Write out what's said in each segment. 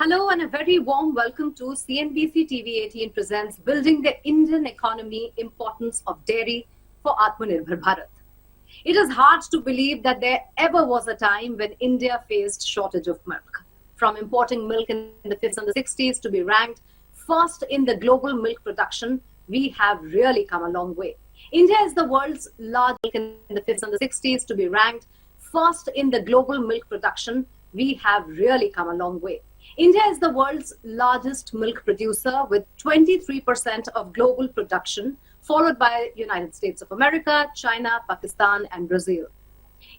Hello and a very warm welcome to CNBC TV18 presents Building the Indian Economy, Importance of Dairy for Atmanirbhar Bharat. It is hard to believe that there ever was a time when India faced shortage of milk. From importing milk in the 50s and the 60s to be ranked first in the global milk production, we have really come a long way. India is the world's largest in the 50s and the 60s to be ranked first in the global milk production. We have really come a long way. India is the world's largest milk producer with 23% of global production, followed by United States of America, China, Pakistan, and Brazil.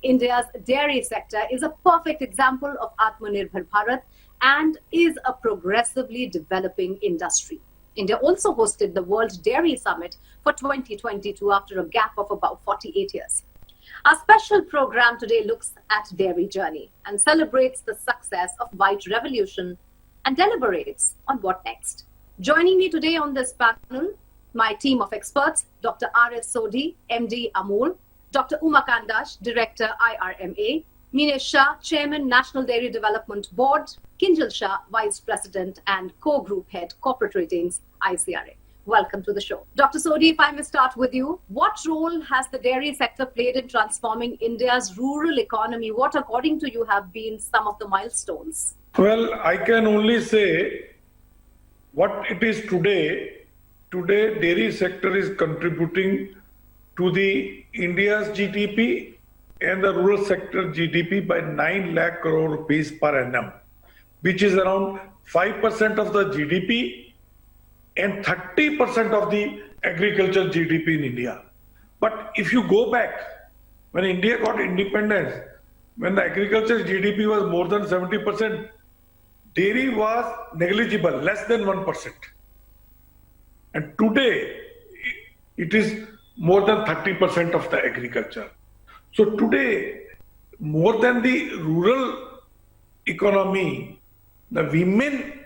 India's dairy sector is a perfect example of Atmanirbhar Bharat and is a progressively developing industry. India also hosted the World Dairy Summit for 2022 after a gap of about 48 years. Our special program today looks at dairy journey and celebrates the success of White Revolution and deliberates on what next. Joining me today on this panel, my team of experts, Dr. R.S. Sodhi, MD Amul, Dr. Uma Kandash, Director IRMA, Minesh Shah, Chairman National Dairy Development Board, Kinjal Shah, Vice President and Co-Group Head Corporate Ratings, ICRA. Welcome to the show. Dr. Sodhi, if I may start with you, what role has the dairy sector played in transforming India's rural economy? What, according to you, have been some of the milestones? Well, I can only say what it is today. Today, dairy sector is contributing to the India's GDP and the rural sector GDP by 9 lakh crore rupees per annum, which is around 5% of the GDP and 30% of the agriculture GDP in India. But if you go back, when India got independence, when the agriculture GDP was more than 70%, dairy was negligible, less than 1%. And today, it is more than 30% of the agriculture. So today, more than the rural economy, the women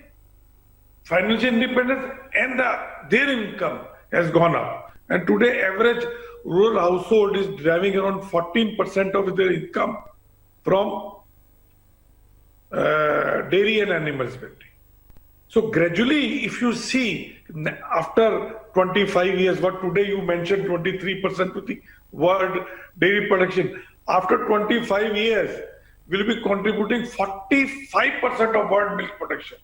financial independence and their income has gone up. And today, average rural household is deriving around 14% of their income from dairy and animal husbandry. So gradually, if you see, after 25 years, what today you mentioned 23% to the world dairy production, after 25 years, we'll be contributing 45% of world milk production.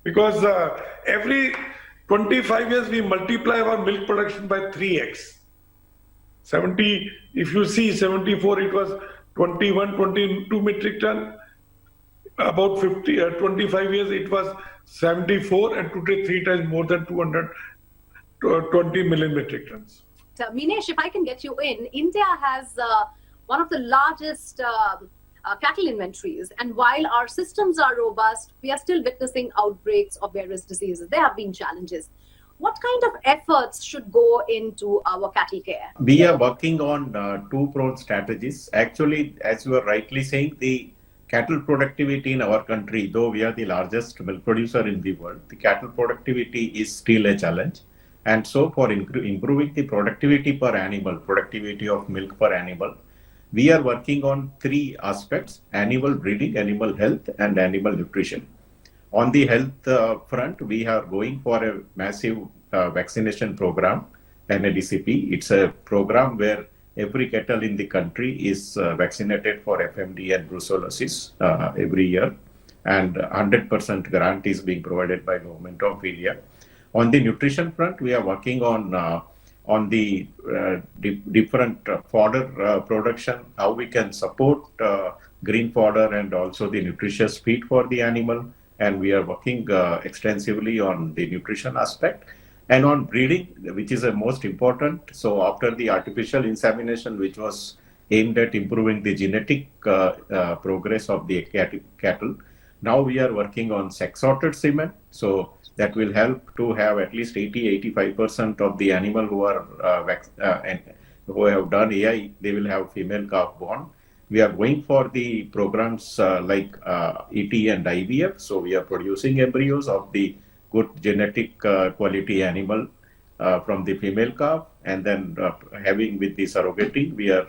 Because every 25 years we multiply our milk production by 3x. 70, if you see 74, it was 21, 22 metric ton. About 25 years it was 74, and today 3 times more than 220 million metric tons. Minesh, if I can get you in, India has one of the largest cattle inventories, and while our systems are robust, we are still witnessing outbreaks of various diseases. There have been challenges. What kind of efforts should go into our cattle care? We are working on two-pronged strategies. Actually, as you are rightly saying, the cattle productivity in our country, though we are the largest milk producer in the world, the cattle productivity is still a challenge. And so for improving the productivity per animal, productivity of milk per animal, we are working on 3 aspects: animal breeding, animal health, and animal nutrition. On the health front, we are going for a massive vaccination program, NADCP. It's a program where every cattle in the country is vaccinated for FMD and brucellosis every year, and 100% grant is being provided by Government of India. On the nutrition front, we are working on the different fodder production, how we can support green fodder and also the nutritious feed for the animal. And we are working extensively on the nutrition aspect and on breeding, which is the most important. So after the artificial insemination, which was aimed at improving the genetic progress of the cattle, now we are working on sex-sorted semen. So that will help to have at least 80-85% of the animal who are who have done AI, they will have female calf born. We are going for the programs like ET and IVF. So we are producing embryos of the good genetic quality animal from the female calf, and then having with the surrogating, we are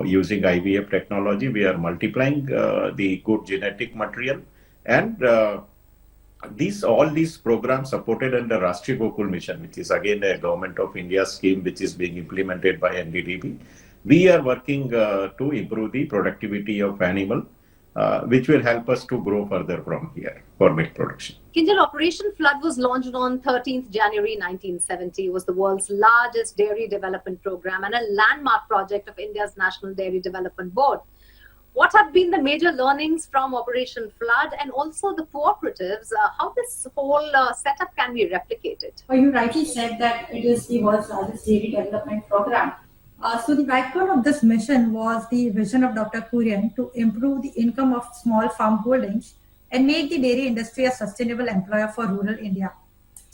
using IVF technology. We are multiplying the good genetic material And all these programs supported under Rashtriya Gokul Mission, which is again a Government of India scheme which is being implemented by NDDB. We are working to improve the productivity of animal, which will help us to grow further from here for milk production. Kinjal, Operation Flood was launched on 13th January 1970. It was the world's largest dairy development program and a landmark project of India's National Dairy Development Board. What have been the major learnings from Operation Flood and also the cooperatives? How this whole setup can be replicated? You rightly said that it is the world's largest dairy development program. So the backbone of this mission was the vision of Dr. Kurian to improve the income of small farm holdings and make the dairy industry a sustainable employer for rural India.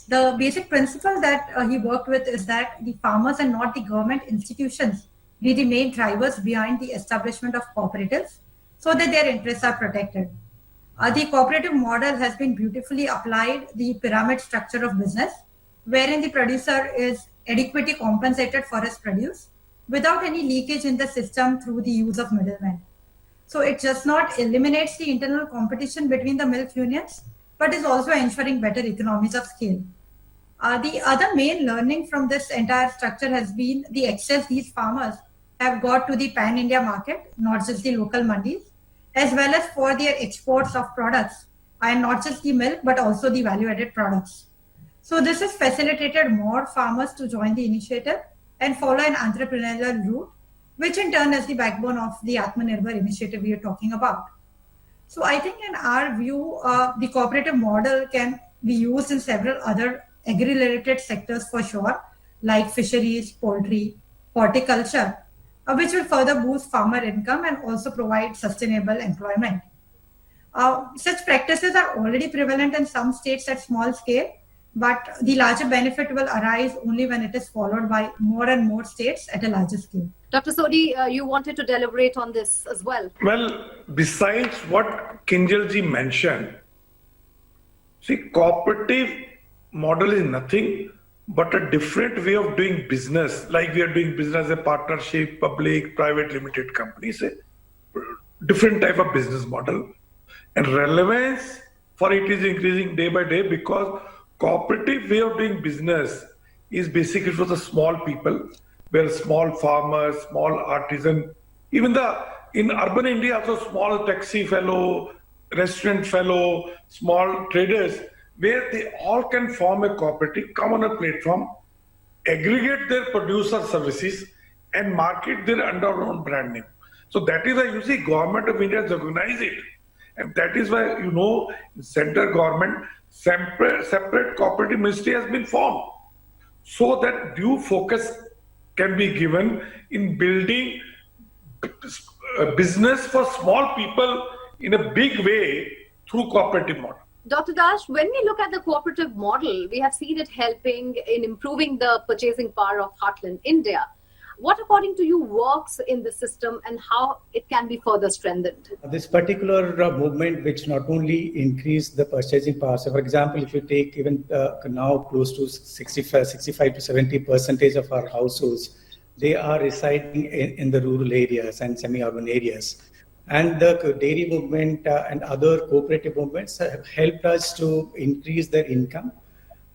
The basic principle that he worked with is that the farmers and not the government institutions be the main drivers behind the establishment of cooperatives so that their interests are protected. The cooperative model has been beautifully applied, the pyramid structure of business, wherein the producer is adequately compensated for his produce without any leakage in the system through the use of middlemen. So it just not eliminates the internal competition between the milk unions, but is also ensuring better economies of scale. The other main learning from this entire structure has been the access these farmers have got to the pan-India market, not just the local mandis, as well as for their exports of products, and not just the milk, but also the value-added products. So this has facilitated more farmers to join the initiative and follow an entrepreneurial route, which in turn is the backbone of the Atmanirbhar initiative we are talking about. So I think in our view, the cooperative model can be used in several other agri-related sectors for sure, like fisheries, poultry, horticulture, which will further boost farmer income and also provide sustainable employment. Such practices are already prevalent in some states at small scale, but the larger benefit will arise only when it is followed by more and more states at a larger scale. Dr. Sodhi, you wanted to deliberate on this as well. Well, besides what Kinjal ji mentioned, see, cooperative model is nothing but a different way of doing business, like we are doing business as a partnership, public, private, limited companies, a different type of business model. And relevance for it is increasing day by day because cooperative way of doing business is basically for the small people, where small farmers, small artisan, even in urban India also small taxi fellow, restaurant fellow, small traders, where they all can form a cooperative, come on a platform, aggregate their producer services and market their under own brand name. So that is why you see Government of India has recognized it. And that is why, central government, separate cooperative ministry has been formed. So that due focus can be given in building business for small people in a big way through cooperative model. Dr. Dash, when we look at the cooperative model, we have seen it helping in improving the purchasing power of heartland India. What, according to you, works in the system and how it can be further strengthened? This particular movement, which not only increased the purchasing power, so for example, if you take even now close to 65 to 70% of our households, they are residing in the rural areas and semi-urban areas. And the dairy movement and other cooperative movements have helped us to increase their income,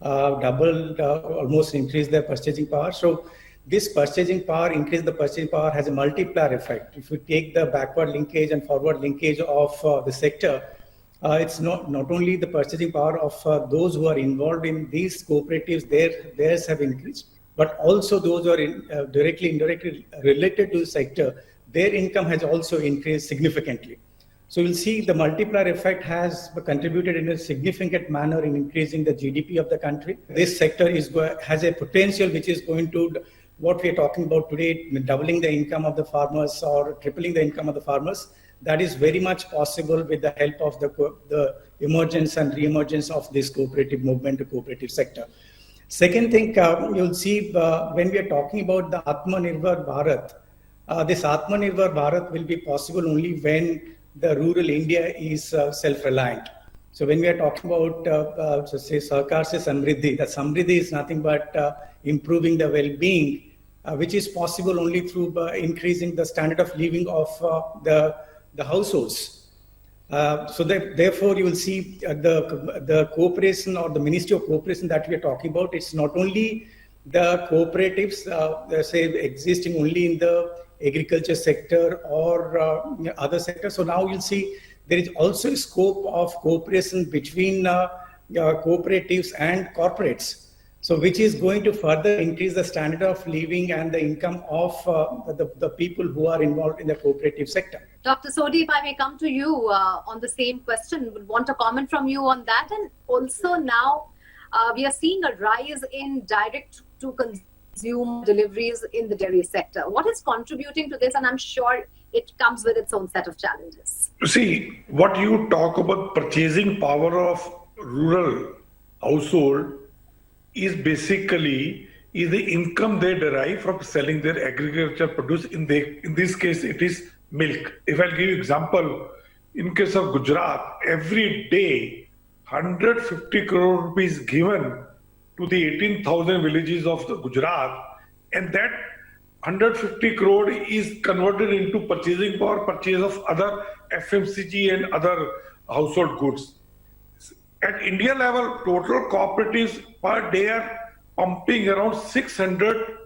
almost increase their purchasing power. So this purchasing power, increase the purchasing power has a multiplier effect. If you take the backward linkage and forward linkage of the sector, it's not only the purchasing power of those who are involved in these cooperatives, theirs have increased, but also those who are directly, indirectly related to the sector, their income has also increased significantly. So you'll see the multiplier effect has contributed in a significant manner in increasing the GDP of the country. This sector has a potential which is going to, what we are talking about today, doubling the income of the farmers or tripling the income of the farmers. That is very much possible with the help of the emergence and re-emergence of this cooperative movement, the cooperative sector. Second thing, you'll see when we are talking about the Atmanirbhar Bharat, this Atmanirbhar Bharat will be possible only when the rural India is self-reliant. So when we are talking about, say, Sarkar se Samriddhi, the Samriddhi is nothing but improving the well-being, which is possible only through increasing the standard of living of the households. Therefore, you will see the cooperation or the Ministry of Cooperation that we are talking about. It's not only the cooperatives, say, existing only in the agriculture sector or other sectors. So now you'll see there is also a scope of cooperation between cooperatives and corporates. So which is going to further increase the standard of living and the income of the people who are involved in the cooperative sector. Dr. Sodhi, if I may come to you on the same question, would want a comment from you on that. And also now we are seeing a rise in direct to consumer deliveries in the dairy sector. What is contributing to this? And I'm sure it comes with its own set of challenges. See, what you talk about purchasing power of rural household is basically the income they derive from selling their agriculture produce. In this case, it is milk. If I'll give you example, in case of Gujarat, every day 150 crore rupees given to the 18,000 villages of the Gujarat, and that 150 crore is converted into purchasing power, purchase of other FMCG and other household goods. At India level, total cooperatives per day are pumping around 600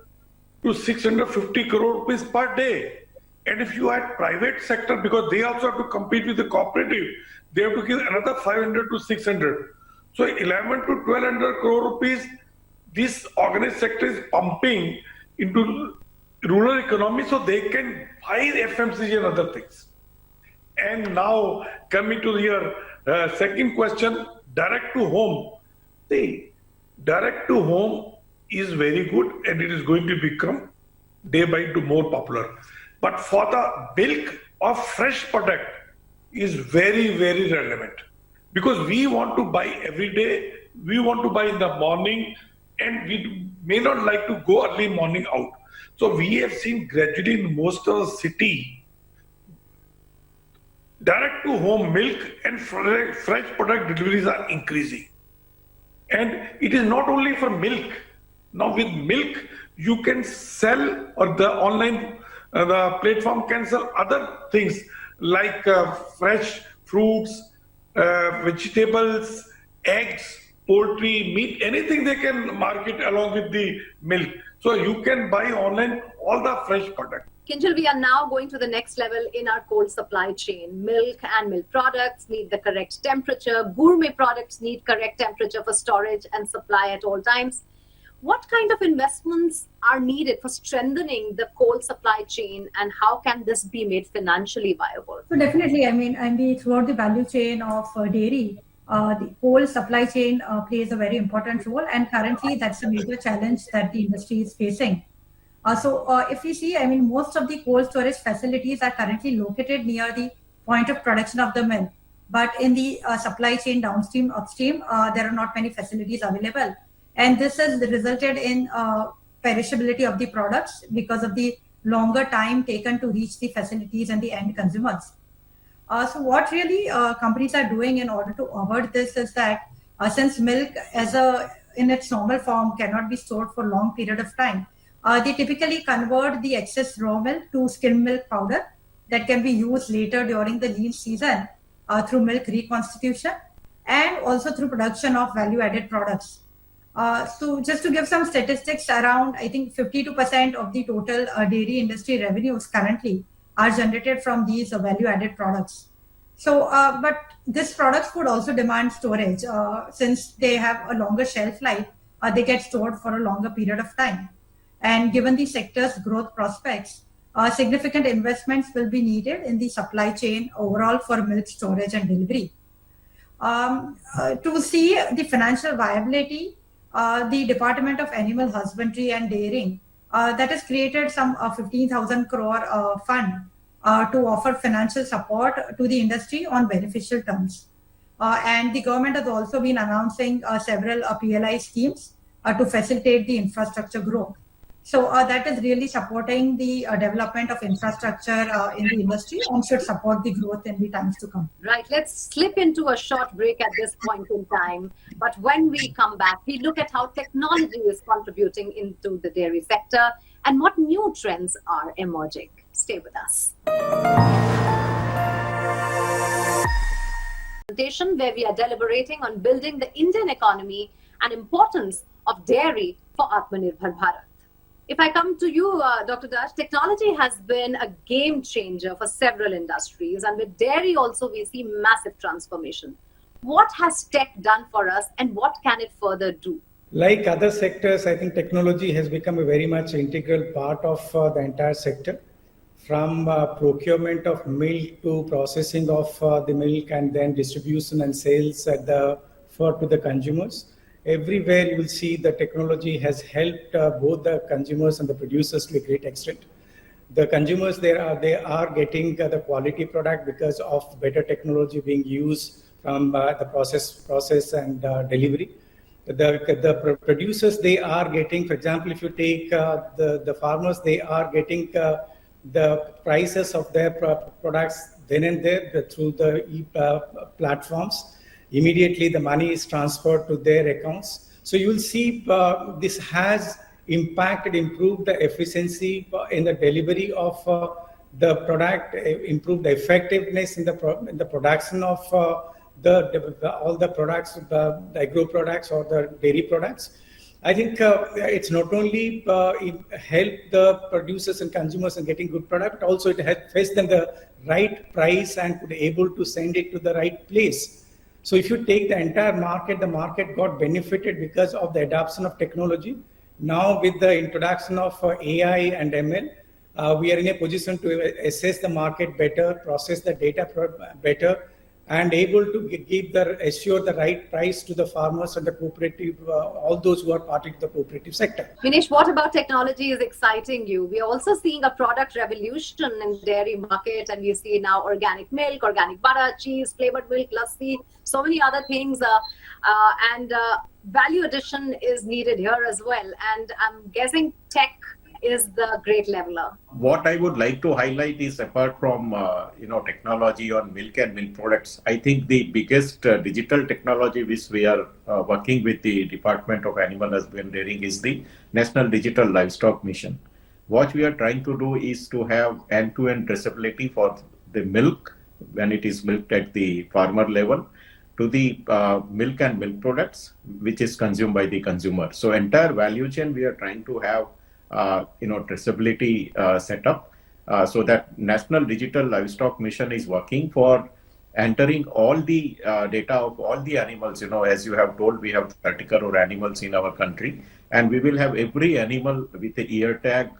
to 650 crore rupees per day. And if you add private sector, because they also have to compete with the cooperative, they have to give another 500 to 600. So 11 to 1200 crore rupees, this organized sector is pumping into rural economy so they can buy FMCG and other things. And now coming to your second question, direct to home. See, direct to home is very good and it is going to become day by day more popular. But for the milk of fresh product is very, very relevant because we want to buy every day, we want to buy in the morning and we may not like to go early morning out. So we have seen gradually in most of the city, direct to home milk and fresh product deliveries are increasing. And it is not only for milk. Now with milk, you can sell or the online the platform can sell other things like fresh fruits, vegetables, eggs, poultry, meat, anything they can market along with the milk. So you can buy online all the fresh product. Kinjal, we are now going to the next level in our cold supply chain. Milk and milk products need the correct temperature. Gourmet products need correct temperature for storage and supply at all times. What kind of investments are needed for strengthening the cold supply chain and how can this be made financially viable? So definitely, throughout the value chain of dairy, the cold supply chain plays a very important role, and currently that's a major challenge that the industry is facing. If we see, most of the cold storage facilities are currently located near the point of production of the milk, but in the supply chain downstream, upstream, there are not many facilities available. And this has resulted in perishability of the products because of the longer time taken to reach the facilities and the end consumers. So what really companies are doing in order to avoid this is that since milk in its normal form cannot be stored for a long period of time, they typically convert the excess raw milk to skim milk powder that can be used later during the lean season through milk reconstitution and also through production of value-added products. So just to give some statistics, around I think 52% of the total dairy industry revenues currently are generated from these value-added products. So, but these products would also demand storage since they have a longer shelf life. They get stored for a longer period of time. And given the sector's growth prospects, significant investments will be needed in the supply chain overall for milk storage and delivery. To see the financial viability, the Department of Animal Husbandry and Dairying that has created some 15,000 crore fund to offer financial support to the industry on beneficial terms. And the government has also been announcing several PLI schemes to facilitate the infrastructure growth. So that is really supporting the development of infrastructure in the industry and should support the growth in the times to come. Right. Let's slip into a short break at this point in time. But when we come back, we look at how technology is contributing into the dairy sector and what new trends are emerging. Stay with us. presentation where we are deliberating on building the Indian economy and importance of dairy for Atmanirbhar Bharat. If I come to you, Dr. Dash, technology has been a game changer for several industries, and with dairy also we see massive transformation. What has tech done for us and what can it further do? Like other sectors, I think technology has become a very much integral part of the entire sector. From procurement of milk to processing of the milk and then distribution and sales to the consumers. Everywhere you will see the technology has helped both the consumers and the producers to a great extent. The consumers they are getting the quality product because of better technology being used from the process and delivery. The producers they are getting, for example, if you take the farmers, they are getting the prices of their products then and there through the platforms. Immediately the money is transferred to their accounts. So you will see this has improved the efficiency in the delivery of the product, improved the effectiveness in the production of all the products, the agro products or the dairy products. I think it's not only help the producers and consumers in getting good product, but also it helps them the right price and could able to send it to the right place. So if you take the entire market, the market got benefited because of the adoption of technology. Now with the introduction of AI and ML, we are in a position to assess the market better, process the data better, and able to assure the right price to the farmers and the cooperative, all those who are part of the cooperative sector. Vinesh, what about technology is exciting you? We are also seeing a product revolution in dairy market, and we see now organic milk, organic butter, cheese, flavored milk, lassi, so many other things, and value addition is needed here as well. And I'm guessing tech is the great leveler. What I would like to highlight is, apart from technology on milk and milk products, I think the biggest digital technology which we are working with the Department of Animal Husbandry is the National Digital Livestock Mission. What we are trying to do is to have end-to-end traceability for the milk when it is milked at the farmer level to the milk and milk products which is consumed by the consumer. So entire value chain we are trying to have traceability set up so that National Digital Livestock Mission is working for entering all the data of all the animals. As you have told, we have 30 crore animals in our country, and we will have every animal with a ear tag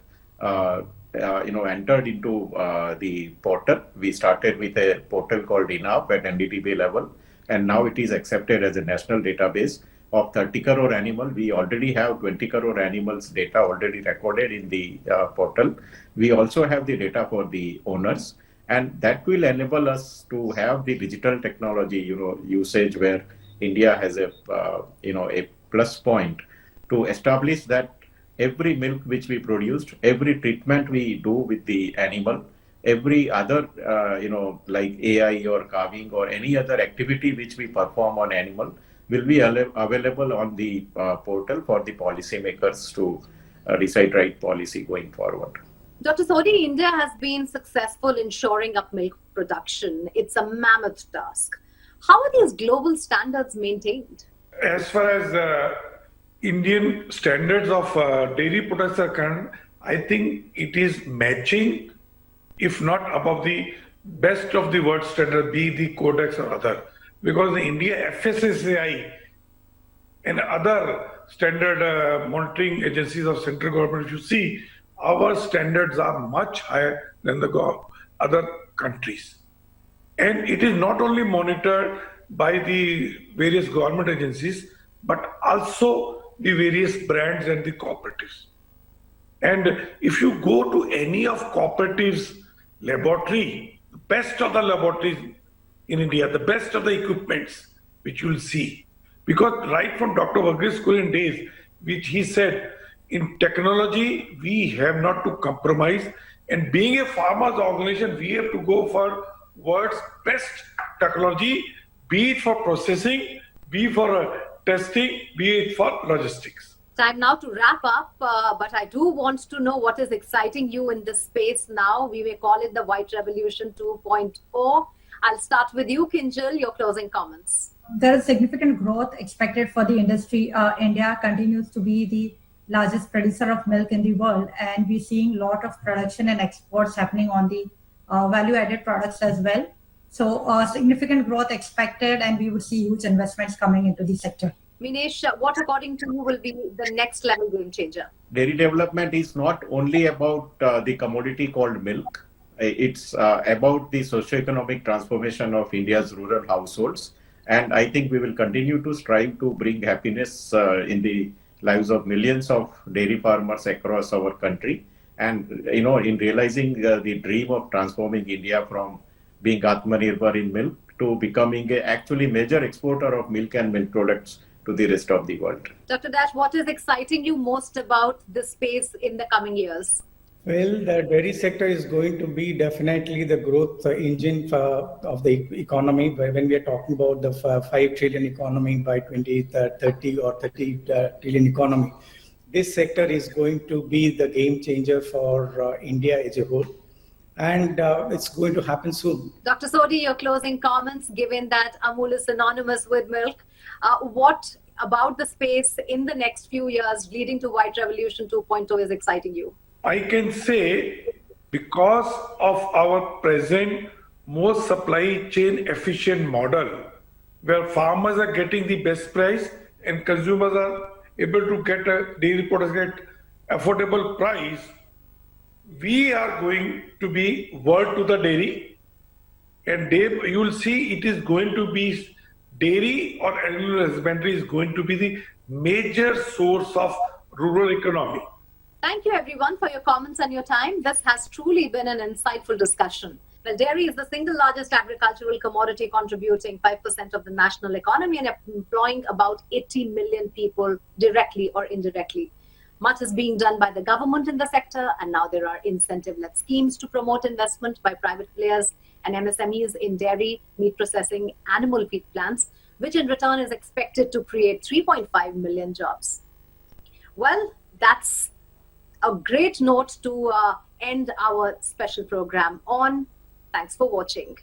entered into the portal. We started with a portal called INAP at NDTP level, and now it is accepted as a national database. Of 30 crore animal, we already have 20 crore animals data already recorded in the portal. We also have the data for the owners, and that will enable us to have the digital technology, usage where India has a plus point to establish that every milk which we produced, every treatment we do with the animal, every other, like AI or carving or any other activity which we perform on animal, will be available on the portal for the policymakers to decide right policy going forward. Dr. Sodhi, India has been successful in shoring up milk production. It's a mammoth task. How are these global standards maintained? As far as Indian standards of dairy products are concerned, I think it is matching, if not above the best of the world standard, be the Codex or other. Because the India FSSAI and other standard monitoring agencies of central government, if you see, our standards are much higher than the other countries. And it is not only monitored by the various government agencies, but also the various brands and the cooperatives. And if you go to any of cooperatives' laboratory, the best of the laboratories in India, the best of the equipments which you will see. Because right from Dr. Varghese Kurian days, which he said, in technology, we have not to compromise. And being a farmers organization, we have to go for world's best technology, be it for processing, be it for testing, be it for logistics. Time now to wrap up, but I do want to know what is exciting you in this space now. We may call it the White Revolution 2.0. I'll start with you, Kinjal, your closing comments. There is significant growth expected for the industry. India continues to be the largest producer of milk in the world, and we're seeing a lot of production and exports happening on the value-added products as well. So significant growth expected, and we would see huge investments coming into the sector. Minesh, what according to you will be the next level game changer? Dairy development is not only about the commodity called milk. It's about the socio-economic transformation of India's rural households. And I think we will continue to strive to bring happiness in the lives of millions of dairy farmers across our country. And, you know, in realizing the dream of transforming India from being Atmanirbhar in milk to becoming a actually major exporter of milk and milk products to the rest of the world. Dr. Dash, what is exciting you most about this space in the coming years? Well, the dairy sector is going to be definitely the growth engine of the economy. When we are talking about the 5 trillion economy by 2030 or 30 trillion economy, this sector is going to be the game changer for India as a whole. And it's going to happen soon. Dr. Sodhi, your closing comments, given that Amul is synonymous with milk. What about the space in the next few years leading to White Revolution 2.0 is exciting you? I can say because of our present more supply chain efficient model, where farmers are getting the best price and consumers are able to get a dairy products at affordable price, we are going to be word to the dairy, and you will see it is going to be dairy or animal husbandry is going to be the major source of rural economy. Thank you everyone for your comments and your time. This has truly been an insightful discussion. Well, dairy is the single largest agricultural commodity, contributing 5% of the national economy and employing about 80 million people directly or indirectly. Much is being done by the government in the sector, and now there are incentive-led schemes to promote investment by private players and MSMEs in dairy, meat processing, animal feed plants, which in return is expected to create 3.5 million jobs. Well, that's a great note to end our special program on. Thanks for watching.